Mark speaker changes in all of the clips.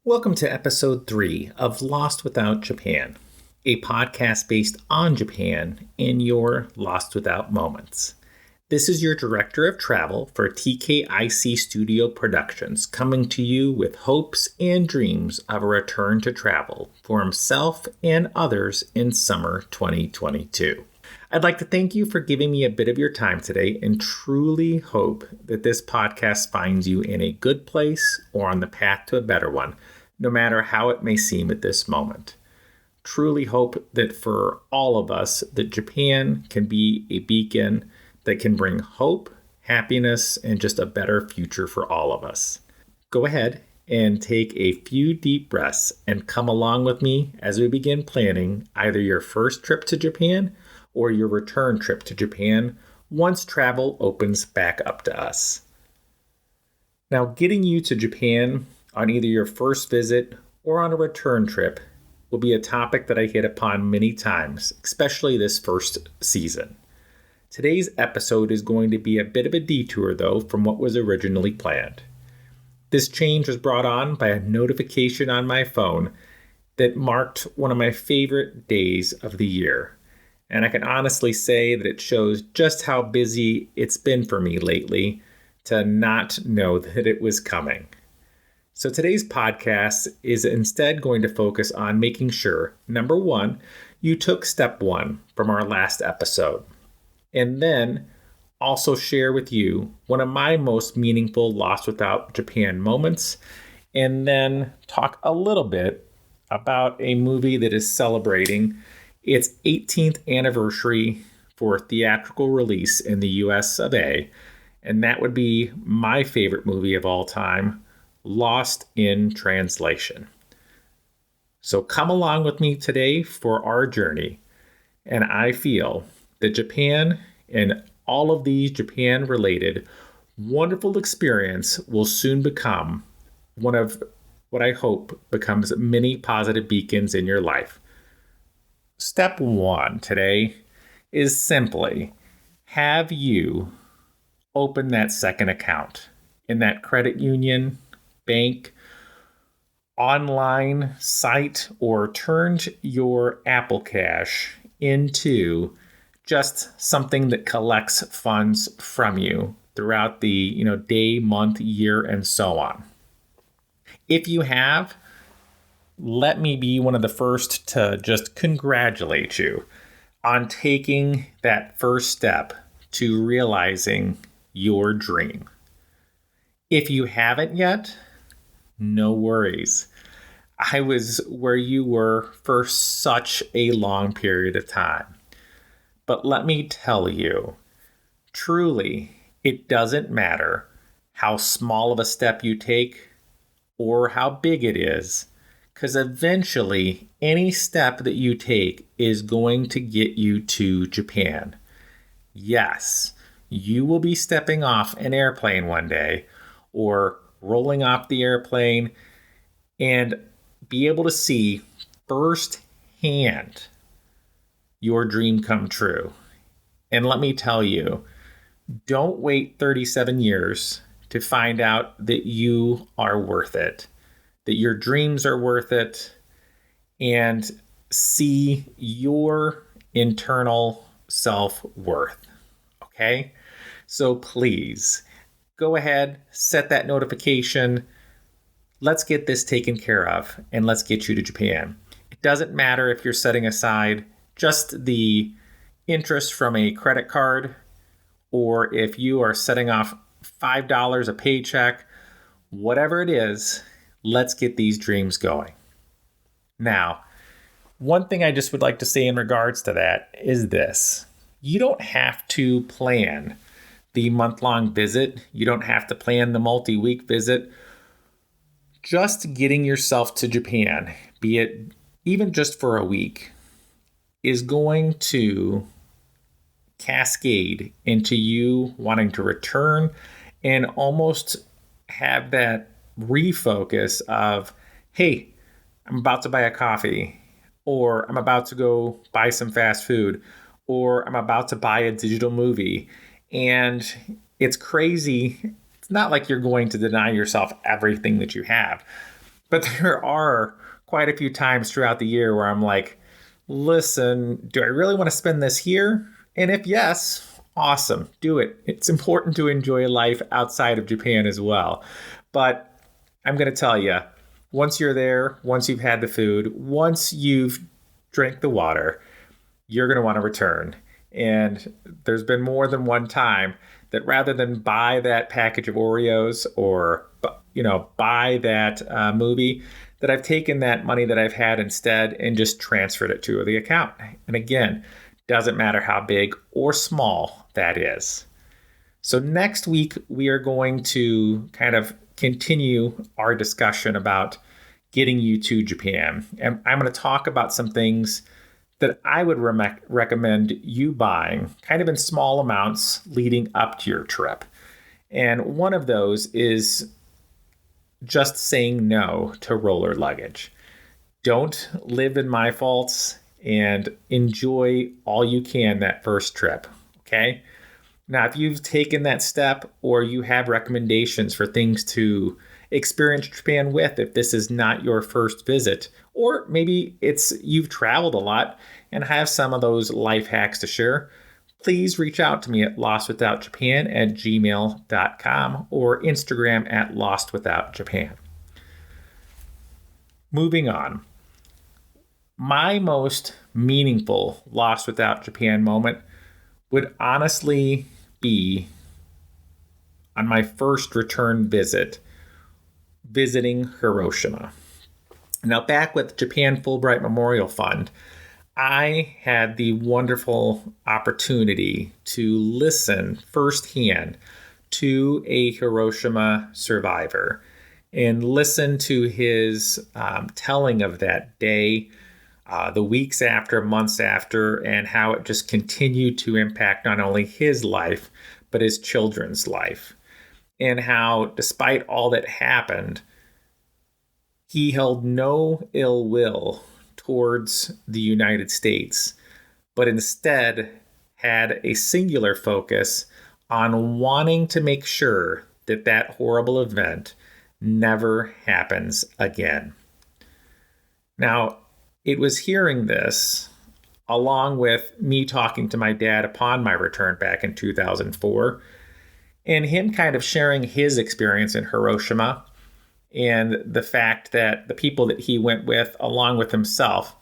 Speaker 1: Welcome to episode 3 of Lost Without Japan, a podcast based on Japan in your Lost Without moments. This is your director of travel for TKIC Studio Productions, coming to you with hopes and dreams of a return to travel for himself and others in summer 2022. I'd like to thank you for giving me a bit of your time today and truly hope that this podcast finds you in a good place or on the path to a better one, no matter how it may seem at this moment. Truly hope that for all of us, that Japan can be a beacon that can bring hope, happiness, and just a better future for all of us. Go ahead and take a few deep breaths and come along with me as we begin planning either your first trip to Japan or your return trip to Japan once travel opens back up to us. Now, getting you to Japan on either your first visit or on a return trip will be a topic that I hit upon many times, especially this first season. Today's episode is going to be a bit of a detour, though, from what was originally planned. This change was brought on by a notification on my phone that marked one of my favorite days of the year. And I can honestly say that it shows just how busy it's been for me lately to not know that it was coming. So today's podcast is instead going to focus on making sure, number one, you took step 1 from our last episode, and then also share with you one of my most meaningful Lost Without Japan moments, and then talk a little bit about a movie that is celebrating its 18th anniversary for theatrical release in the US of A, and that would be my favorite movie of all time, Lost in Translation. So come along with me today for our journey, and I feel that Japan and all of these Japan-related wonderful experience will soon become one of what I hope becomes many positive beacons in your life. Step 1 today is simply have you open that second account in that credit union, bank, online site, or turned your Apple Cash into just something that collects funds from you throughout the day, month, year, and so on. If you have, let me be one of the first to just congratulate you on taking that first step to realizing your dream. If you haven't yet, no worries. I was where you were for such a long period of time. But let me tell you, truly, it doesn't matter how small of a step you take or how big it is, because eventually any step that you take is going to get you to Japan. Yes, you will be stepping off an airplane one day or rolling off the airplane and be able to see firsthand your dream come true. And let me tell you, don't wait 37 years to find out that you are worth it, that your dreams are worth it, and see your internal self-worth. Okay? So please, go ahead, set that notification. Let's get this taken care of, and let's get you to Japan. It doesn't matter if you're setting aside just the interest from a credit card, or if you are setting off $5 a paycheck, whatever it is, let's get these dreams going. Now, one thing I just would like to say in regards to that is this. You don't have to plan the month-long visit. You don't have to plan the multi-week visit. Just getting yourself to Japan, be it even just for a week, is going to cascade into you wanting to return and almost have that refocus of, hey, I'm about to buy a coffee, or I'm about to go buy some fast food, or I'm about to buy a digital movie. And it's crazy. It's not like you're going to deny yourself everything that you have, But there are quite a few times throughout the year where I'm like, listen, do I really want to spend this here? And if yes, awesome, do it. It's important to enjoy life outside of Japan as well. But I'm going to tell you, once you're there, once you've had the food, once you've drank the water, you're going to want to return. And there's been more than one time that rather than buy that package of Oreos or, buy that movie, that I've taken that money that I've had instead and just transferred it to the account. And again, doesn't matter how big or small that is. So next week, we are going to kind of continue our discussion about getting you to Japan. And I'm going to talk about some things that I would recommend you buying kind of in small amounts leading up to your trip. And one of those is just saying no to roller luggage. Don't live in my faults and enjoy all you can that first trip, okay? Now, if you've taken that step or you have recommendations for things to experience Japan with, if this is not your first visit, or maybe you've traveled a lot and have some of those life hacks to share, please reach out to me at lostwithoutjapan@gmail.com or Instagram at lostwithoutjapan. Moving on. My most meaningful Lost Without Japan moment would honestly be on my first return visit, visiting Hiroshima. Now, back with Japan Fulbright Memorial Fund, I had the wonderful opportunity to listen firsthand to a Hiroshima survivor and listen to his telling of that day, the weeks after, months after, and how it just continued to impact not only his life, but his children's life. And how, despite all that happened, he held no ill will towards the United States, but instead had a singular focus on wanting to make sure that that horrible event never happens again. Now, it was hearing this, along with me talking to my dad upon my return back in 2004, and him kind of sharing his experience in Hiroshima and the fact that the people that he went with, along with himself,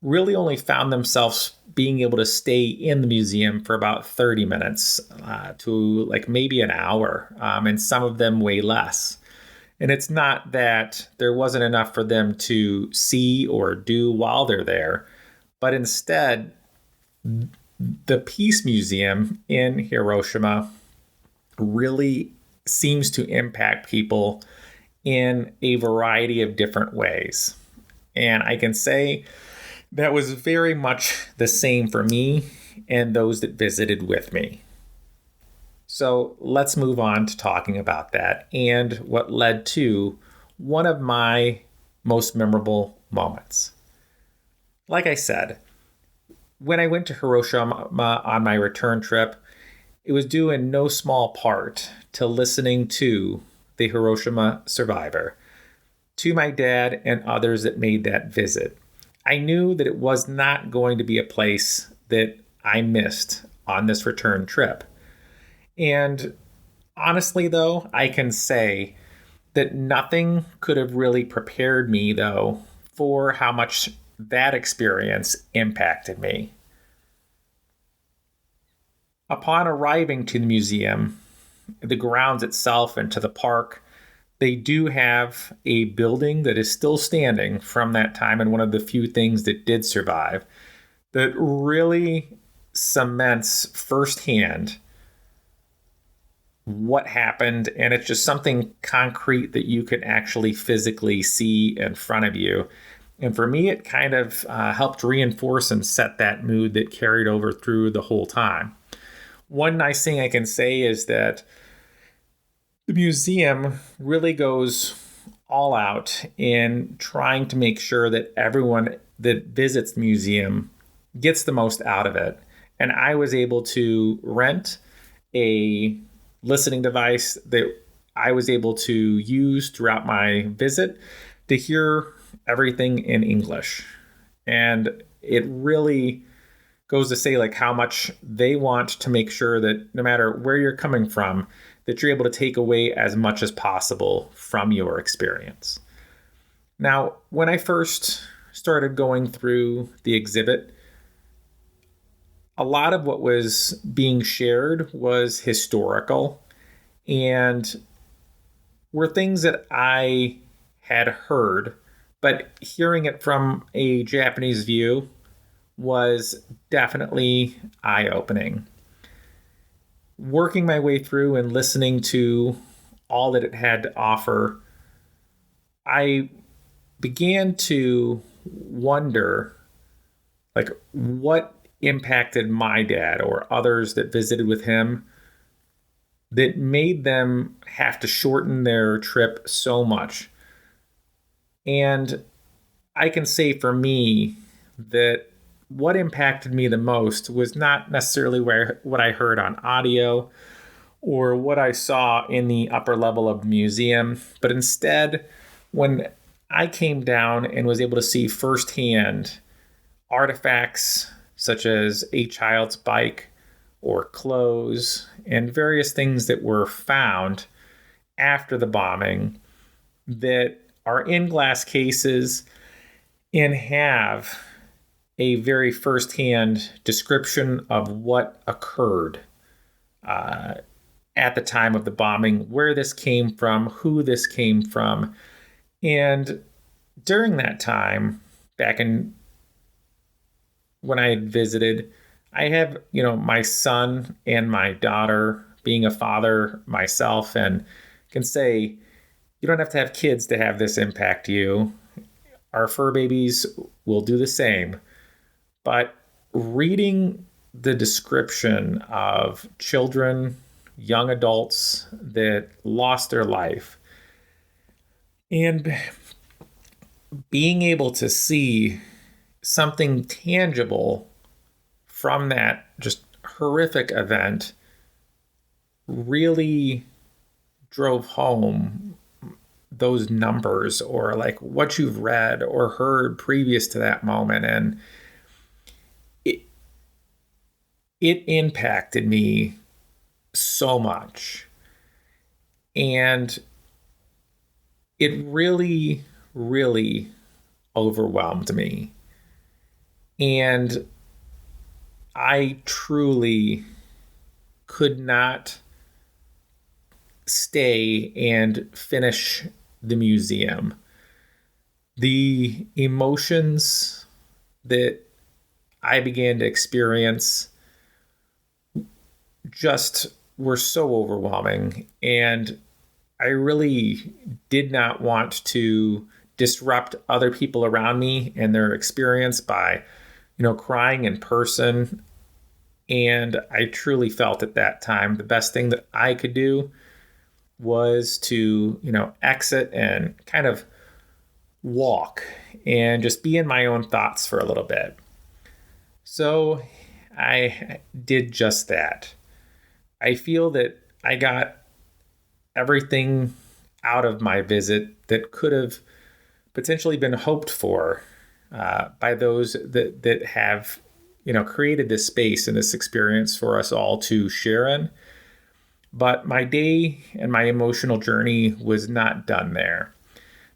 Speaker 1: really only found themselves being able to stay in the museum for about 30 minutes to like maybe an hour, and some of them way less. And it's not that there wasn't enough for them to see or do while they're there, but instead, the Peace Museum in Hiroshima really seems to impact people in a variety of different ways. And I can say that was very much the same for me and those that visited with me. So let's move on to talking about that and what led to one of my most memorable moments. Like I said, when I went to Hiroshima on my return trip, it was due in no small part to listening to the Hiroshima survivor, to my dad and others that made that visit. I knew that it was not going to be a place that I missed on this return trip. And honestly, though, I can say that nothing could have really prepared me, though, for how much that experience impacted me. Upon arriving to the museum, the grounds itself and to the park, they do have a building that is still standing from that time, and one of the few things that did survive, that really cements firsthand what happened, and it's just something concrete that you can actually physically see in front of you. And for me, it kind of helped reinforce and set that mood that carried over through the whole time. One nice thing I can say is that the museum really goes all out in trying to make sure that everyone that visits the museum gets the most out of it. And I was able to rent a listening device that I was able to use throughout my visit to hear everything in English. And it really goes to say like how much they want to make sure that no matter where you're coming from, that you're able to take away as much as possible from your experience. Now, when I first started going through the exhibit, a lot of what was being shared was historical and were things that I had heard, but hearing it from a Japanese view was definitely eye-opening. Working my way through and listening to all that it had to offer, I began to wonder, like, what impacted my dad or others that visited with him that made them have to shorten their trip so much. And I can say for me that what impacted me the most was not necessarily what I heard on audio or what I saw in the upper level of the museum, but instead when I came down and was able to see firsthand artifacts such as a child's bike or clothes and various things that were found after the bombing that are in glass cases and have a very firsthand description of what occurred at the time of the bombing, where this came from, who this came from. And during that time, back in when I had visited, I have, my son and my daughter, being a father myself, and can say, you don't have to have kids to have this impact you. Our fur babies will do the same. But reading the description of children, young adults that lost their life, and being able to see something tangible from that just horrific event really drove home those numbers or like what you've read or heard previous to that moment. And it impacted me so much. And it really, really overwhelmed me. And I truly could not stay and finish the museum. The emotions that I began to experience just were so overwhelming. And I really did not want to disrupt other people around me and their experience by, crying in person. And I truly felt at that time the best thing that I could do was to, exit and kind of walk and just be in my own thoughts for a little bit. So I did just that. I feel that I got everything out of my visit that could have potentially been hoped for by those that have, created this space and this experience for us all to share in. But my day and my emotional journey was not done there,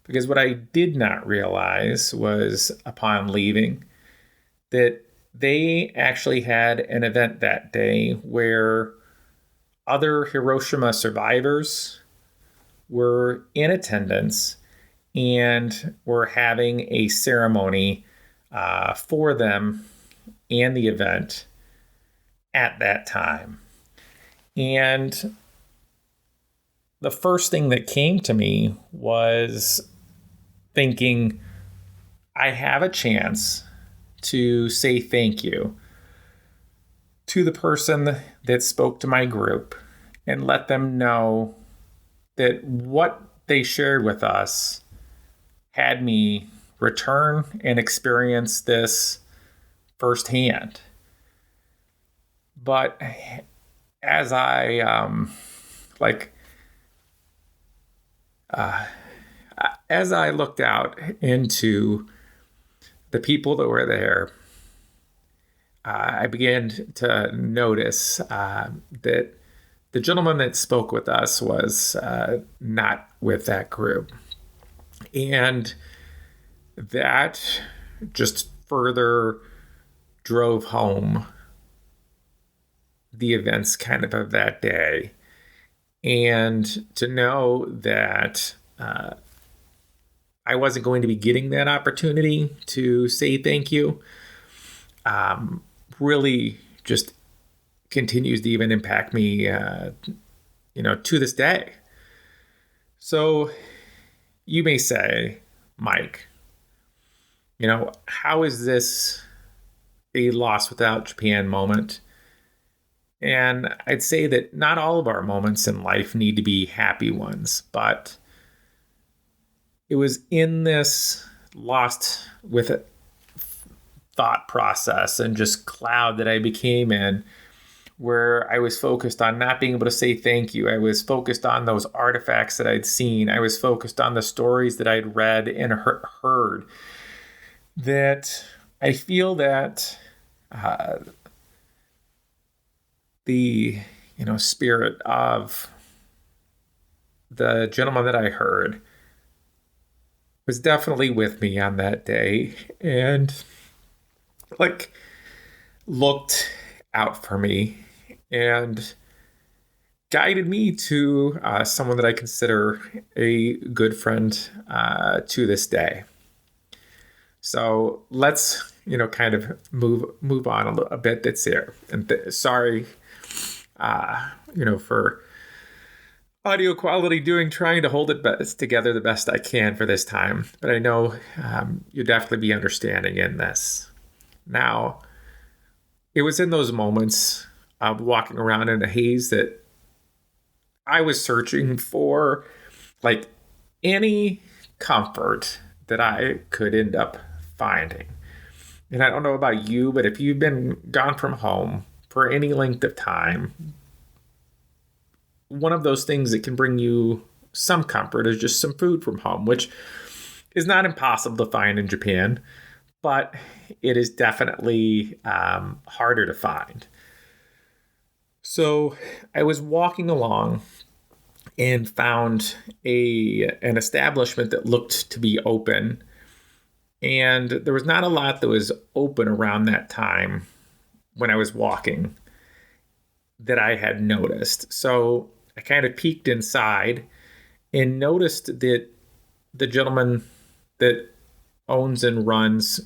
Speaker 1: because what I did not realize was upon leaving that they actually had an event that day where other Hiroshima survivors were in attendance and were having a ceremony for them and the event at that time. And the first thing that came to me was thinking, I have a chance to say thank you to the person that spoke to my group and let them know that what they shared with us had me return and experience this firsthand. But as as I looked out into the people that were there, I began to notice that the gentleman that spoke with us was not with that group. And that just further drove home the events kind of that day. And to know that I wasn't going to be getting that opportunity to say thank you really just continues to even impact me, to this day. So you may say, Mike, how is this a lost without Japan moment? And I'd say that not all of our moments in life need to be happy ones, but it was in this lost with it thought process and just cloud that I became in, where I was focused on not being able to say thank you. I was focused on those artifacts that I'd seen. I was focused on the stories that I'd read and heard, that I feel that the spirit of the gentleman that I heard was definitely with me on that day, and looked out for me and guided me to someone that I consider a good friend to this day. So let's kind of move on a bit. That's here. And sorry for audio quality, trying to hold it together the best I can for this time. But I know you'll definitely be understanding in this. Now, it was in those moments of walking around in a haze that I was searching for any comfort that I could end up finding. And I don't know about you, but if you've been gone from home for any length of time, one of those things that can bring you some comfort is just some food from home, which is not impossible to find in Japan, but it is definitely harder to find. So I was walking along and found an establishment that looked to be open. And there was not a lot that was open around that time when I was walking that I had noticed. So I kind of peeked inside and noticed that the gentleman that owns and runs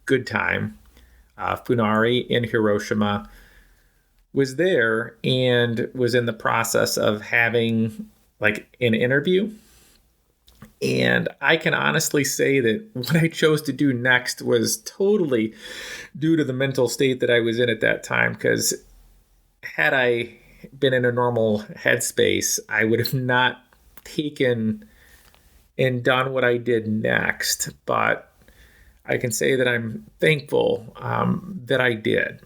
Speaker 1: Good Time, Funari in Hiroshima, was there and was in the process of having an interview. And I can honestly say that what I chose to do next was totally due to the mental state that I was in at that time, because had I been in a normal headspace, I would have not taken and done what I did next. But I can say that I'm thankful that I did.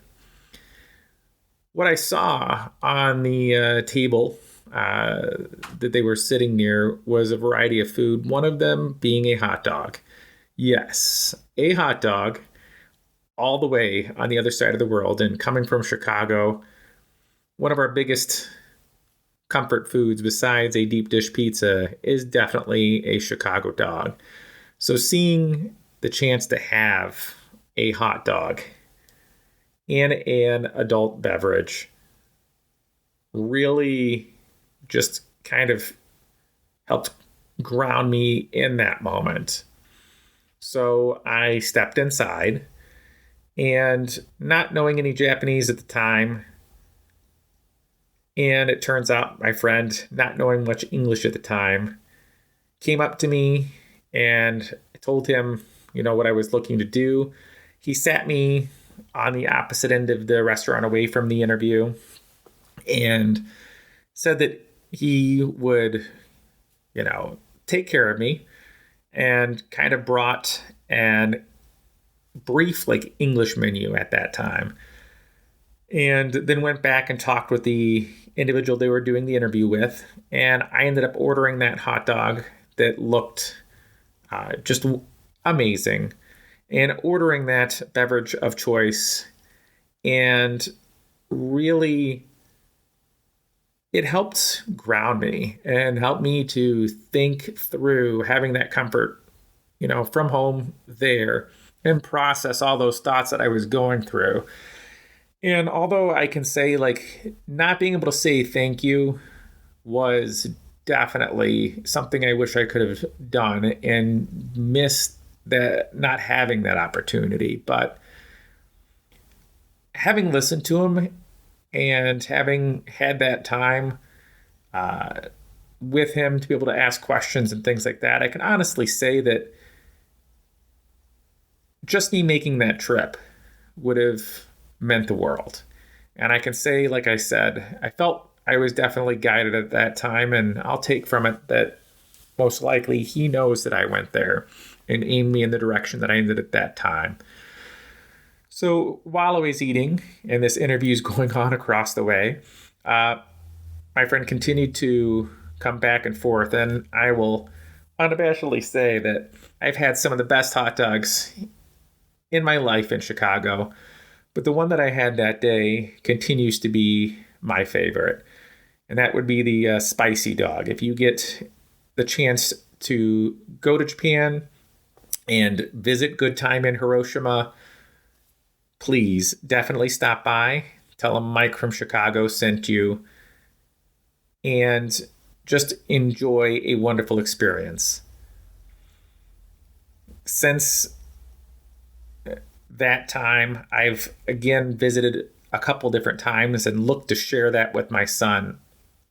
Speaker 1: What I saw on the table that they were sitting near was a variety of food, one of them being a hot dog. Yes, a hot dog all the way on the other side of the world. And coming from Chicago, one of our biggest comfort foods besides a deep dish pizza is definitely a Chicago dog. So seeing the chance to have a hot dog and an adult beverage really just kind of helped ground me in that moment. So I stepped inside, and not knowing any Japanese at the time, and it turns out my friend, not knowing much English at the time, came up to me, and I told him, what I was looking to do. He sat me on the opposite end of the restaurant away from the interview and said that he would, take care of me, and kind of brought an brief English menu at that time. And then went back and talked with the individual they were doing the interview with. And I ended up ordering that hot dog that looked just amazing. And ordering that beverage of choice, and really it helped ground me and helped me to think through having that comfort, from home there, and process all those thoughts that I was going through. And although I can say, like, not being able to say thank you was definitely something I wish I could have done and missed that, not having that opportunity. But having listened to him and having had that time with him to be able to ask questions and things like that, I can honestly say that just me making that trip would have meant the world. And I can say, like I said, I felt I was definitely guided at that time, and I'll take from it that most likely he knows that I went there and aimed me in the direction that I ended at that time. So while I was eating and this interview is going on across the way, my friend continued to come back and forth, and I will unabashedly say that I've had some of the best hot dogs in my life in Chicago, but the one that I had that day continues to be my favorite, and that would be the spicy dog. If you get the chance to go to Japan and visit Good Time in Hiroshima, please definitely stop by. Tell them Mike from Chicago sent you, and just enjoy a wonderful experience. Since that time, I've again visited a couple different times and looked to share that with my son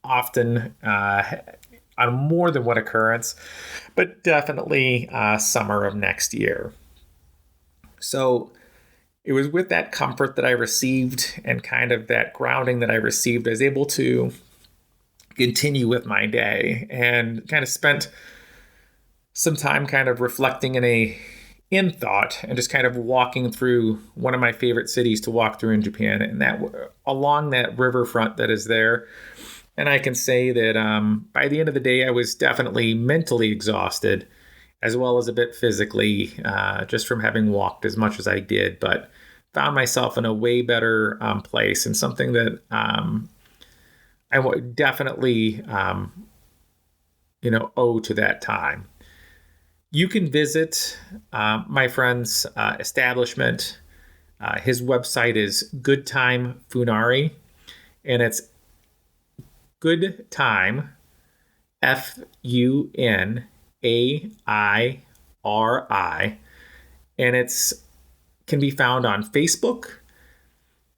Speaker 1: often, on more than one occurrence, but definitely summer of next year. So it was with that comfort that I received and kind of that grounding that I received, I was able to continue with my day and kind of spent some time kind of reflecting in thought and just kind of walking through one of my favorite cities to walk through in Japan, and that along that riverfront that is there. And I can say that by the end of the day, I was definitely mentally exhausted, as well as a bit physically, just from having walked as much as I did, but found myself in a way better place, and something that I would definitely, owe to that time. You can visit my friend's establishment. His website is Good Time Funari, and it's Good Time, FUNAIRI, and it's can be found on Facebook.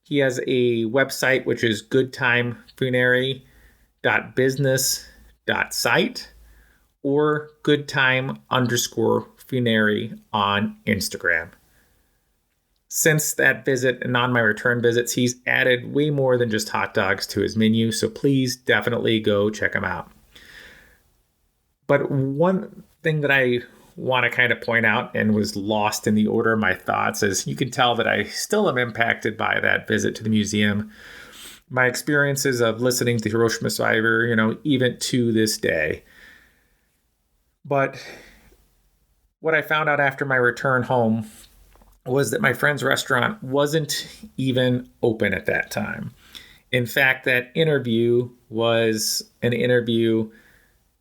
Speaker 1: He has a website which is goodtimefunari.business.site, or goodtime_funari on Instagram. Since that visit and on my return visits, he's added way more than just hot dogs to his menu, so please definitely go check him out. But one thing that I want to kind of point out and was lost in the order of my thoughts is, you can tell that I still am impacted by that visit to the museum. My experiences of listening to Hiroshima Survivor, even to this day. But what I found out after my return home was that my friend's restaurant wasn't even open at that time. In fact, that interview was an interview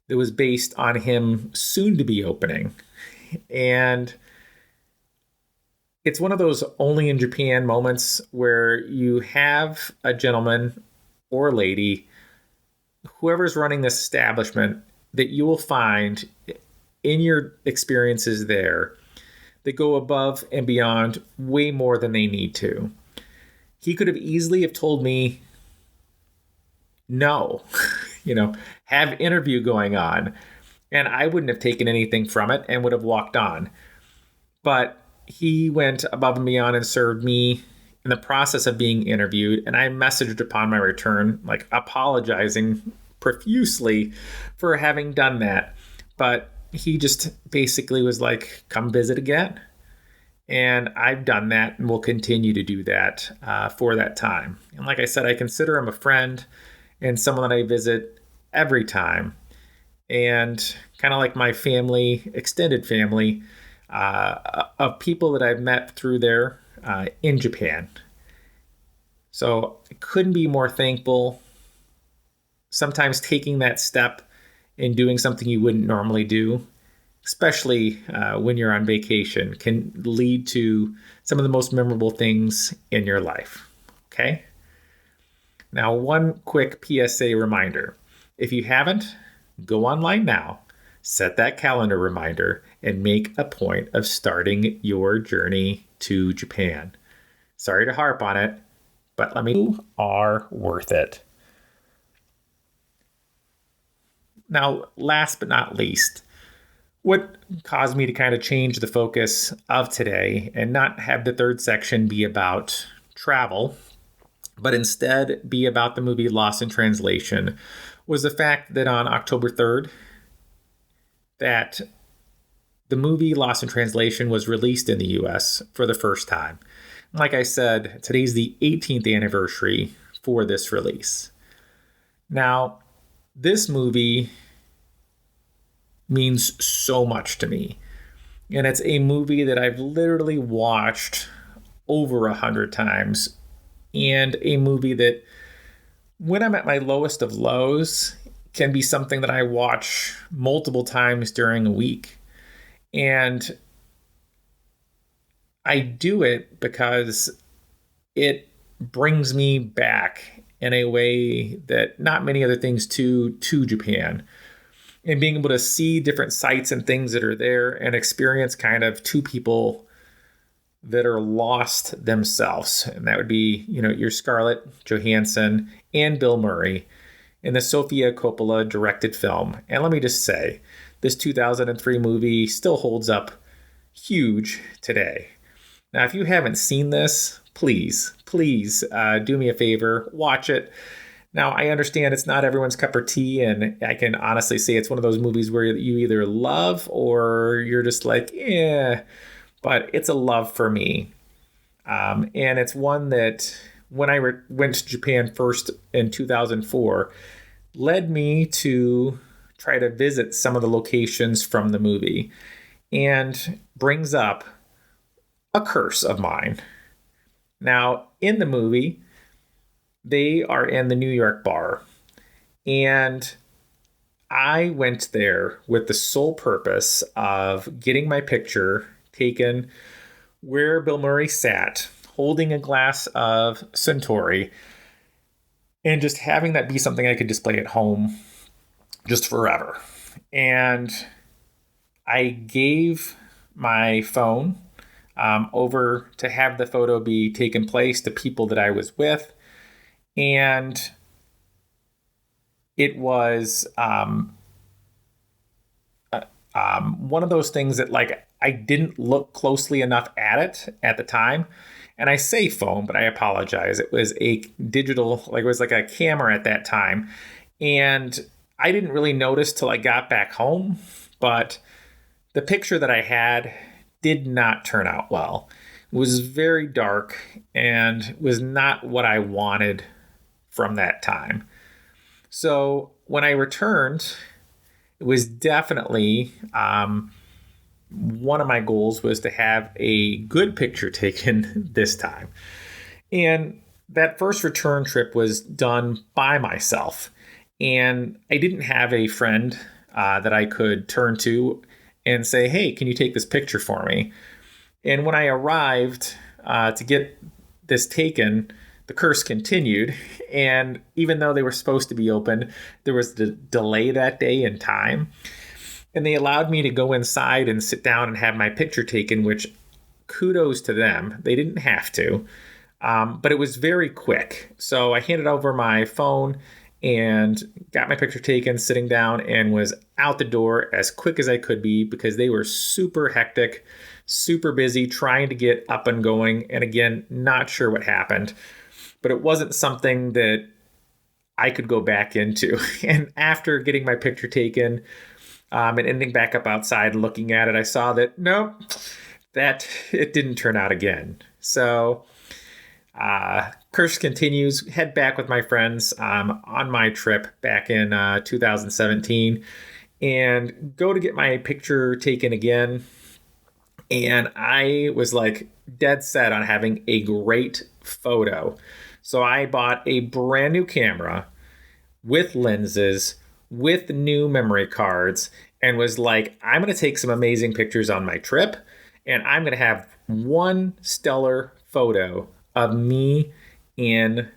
Speaker 1: that was based on him soon to be opening. And it's one of those only in Japan moments where you have a gentleman or lady, whoever's running this establishment, that you will find in your experiences there that go above and beyond way more than they need to. He could have easily have told me, no, have interview going on, and I wouldn't have taken anything from it and would have walked on. But he went above and beyond and served me in the process of being interviewed, and I messaged upon my return, apologizing profusely for having done that. But he just basically was like, come visit again. And I've done that and will continue to do that for that time. And like I said, I consider him a friend and someone that I visit every time. and kind of like my family, extended family, of people that I've met through there in Japan. So I couldn't be more thankful. Sometimes taking that step and doing something you wouldn't normally do, especially when you're on vacation, can lead to some of the most memorable things in your life. Okay? Now, one quick PSA reminder. If you haven't, go online now, set that calendar reminder, and make a point of starting your journey to Japan. Sorry to harp on it, but you are worth it. Now, last but not least, what caused me to kind of change the focus of today and not have the third section be about travel, but instead be about the movie Lost in Translation, was the fact that on October 3rd, that the movie Lost in Translation was released in the US for the first time. Like I said, today's the 18th anniversary for this release. Now, this movie means so much to me. And it's a movie that I've literally watched over 100 times. And a movie that, when I'm at my lowest of lows, can be something that I watch multiple times during a week. And I do it because it brings me back in a way that not many other things to Japan. And being able to see different sites and things that are there and experience kind of two people that are lost themselves. And that would be, your Scarlett Johansson and Bill Murray in the Sofia Coppola directed film. And let me just say, this 2003 movie still holds up huge today. Now, if you haven't seen this, please do me a favor, watch it. Now, I understand it's not everyone's cup of tea, and I can honestly say it's one of those movies where you either love or you're just like, but it's a love for me. And it's one that, when I went to Japan first in 2004, led me to try to visit some of the locations from the movie, and brings up a curse of mine. Now, in the movie, they are in the New York bar, and I went there with the sole purpose of getting my picture taken where Bill Murray sat, holding a glass of Suntory, and just having that be something I could display at home just forever. And I gave my phone over to have the photo be taken place to people that I was with. And it was one of those things that, like, I didn't look closely enough at it at the time. And I say phone, but I apologize. It was a digital, it was like a camera at that time. And I didn't really notice till I got back home. But the picture that I had did not turn out well. It was very dark and was not what I wanted from that time. So when I returned, it was definitely one of my goals was to have a good picture taken this time. And that first return trip was done by myself. And I didn't have a friend that I could turn to and say, hey, can you take this picture for me? And when I arrived to get this taken, the curse continued. And even though they were supposed to be open, there was the delay that day in time. And they allowed me to go inside and sit down and have my picture taken, which kudos to them. They didn't have to. But it was very quick. So I handed over my phone and got my picture taken, sitting down, and was out the door as quick as I could be because they were super hectic, super busy trying to get up and going. And again, not sure what happened, but it wasn't something that I could go back into. And after getting my picture taken and ending back up outside looking at it, I saw that, nope, that it didn't turn out again. So curse continues. Head back with my friends on my trip back in 2017. and go to get my picture taken again. And I was like dead set on having a great photo. So I bought a brand new camera with lenses, with new memory cards, and was like, I'm going to take some amazing pictures on my trip. And I'm going to have one stellar photo of me in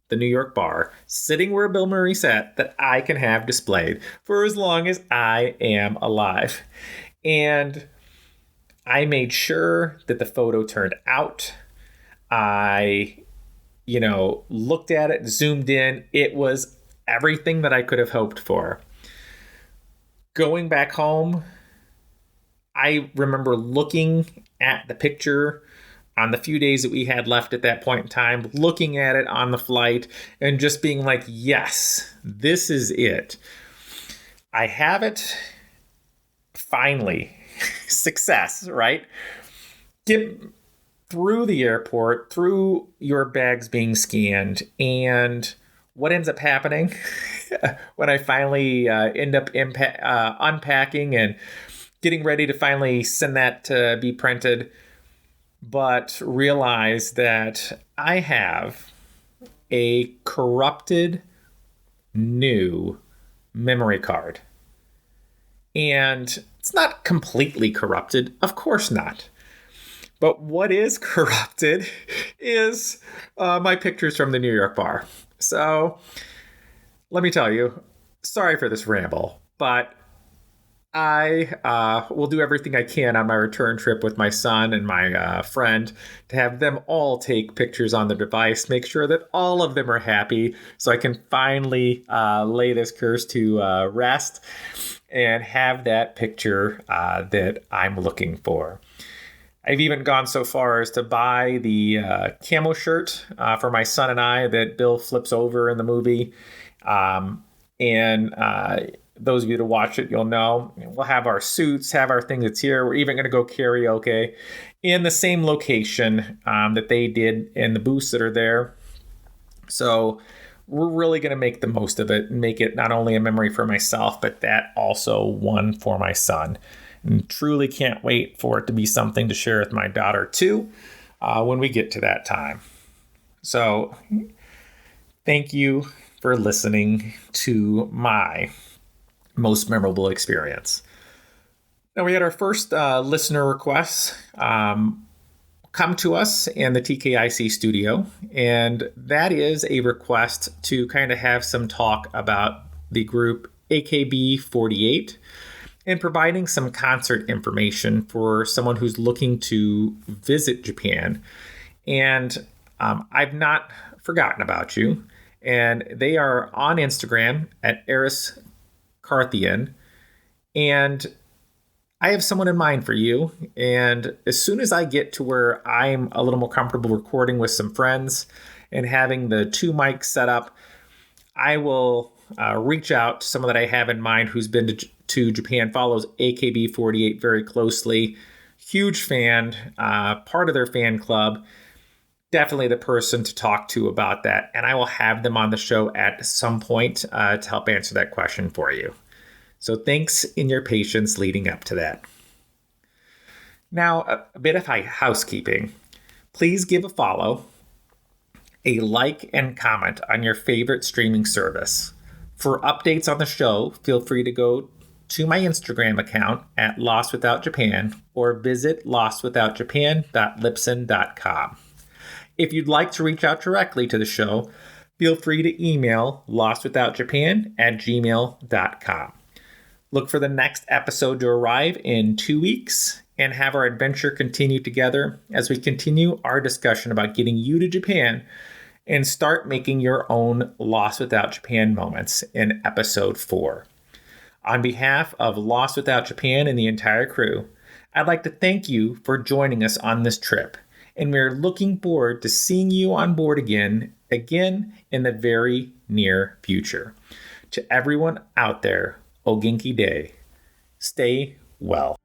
Speaker 1: the New York bar, sitting where Bill Murray sat, that I can have displayed for as long as I am alive. And I made sure that the photo turned out. I, looked at it, zoomed in. It was everything that I could have hoped for. Going back home, I remember looking at the picture on the few days that we had left at that point in time, looking at it on the flight and just being like, yes, this is it. I have it. Finally. Success, right? Get through the airport, through your bags being scanned, and what ends up happening when I finally end up unpacking and getting ready to finally send that to be printed, but realize that I have a corrupted new memory card. And it's not completely corrupted, of course not. But what is corrupted is my pictures from the New York bar. So let me tell you, sorry for this ramble, but I will do everything I can on my return trip with my son and my friend to have them all take pictures on the device, make sure that all of them are happy so I can finally lay this curse to rest and have that picture that I'm looking for. I've even gone so far as to buy the camo shirt for my son and I that Bill flips over in the movie. Those of you to watch it, you'll know. We'll have our suits, have our things that's here. We're even going to go karaoke in the same location that they did in the booths that are there. So we're really going to make the most of it and make it not only a memory for myself, but that also one for my son. And truly can't wait for it to be something to share with my daughter too when we get to that time. So thank you for listening to my most memorable experience. Now, we had our first listener requests come to us in the TKIC studio, and that is a request to kind of have some talk about the group AKB48 and providing some concert information for someone who's looking to visit Japan. And I've not forgotten about you. And they are on Instagram at Eris Carthian. And I have someone in mind for you. And as soon as I get to where I'm a little more comfortable recording with some friends and having the two mics set up, I will reach out to someone that I have in mind who's been to Japan, follows AKB48 very closely. Huge fan, part of their fan club. Definitely the person to talk to about that. And I will have them on the show at some point to help answer that question for you. So thanks in your patience leading up to that. Now, a bit of housekeeping. Please give a follow, a like, and comment on your favorite streaming service. For updates on the show, feel free to go to my Instagram account at Lost Without Japan or visit lostwithoutjapan.libsyn.com. If you'd like to reach out directly to the show, feel free to email lostwithoutjapan@gmail.com. Look for the next episode to arrive in 2 weeks and have our adventure continue together as we continue our discussion about getting you to Japan and start making your own Lost Without Japan moments in episode 4. On behalf of Lost Without Japan and the entire crew, I'd like to thank you for joining us on this trip, and we're looking forward to seeing you on board again in the very near future. To everyone out there, O Genki Day. Stay well.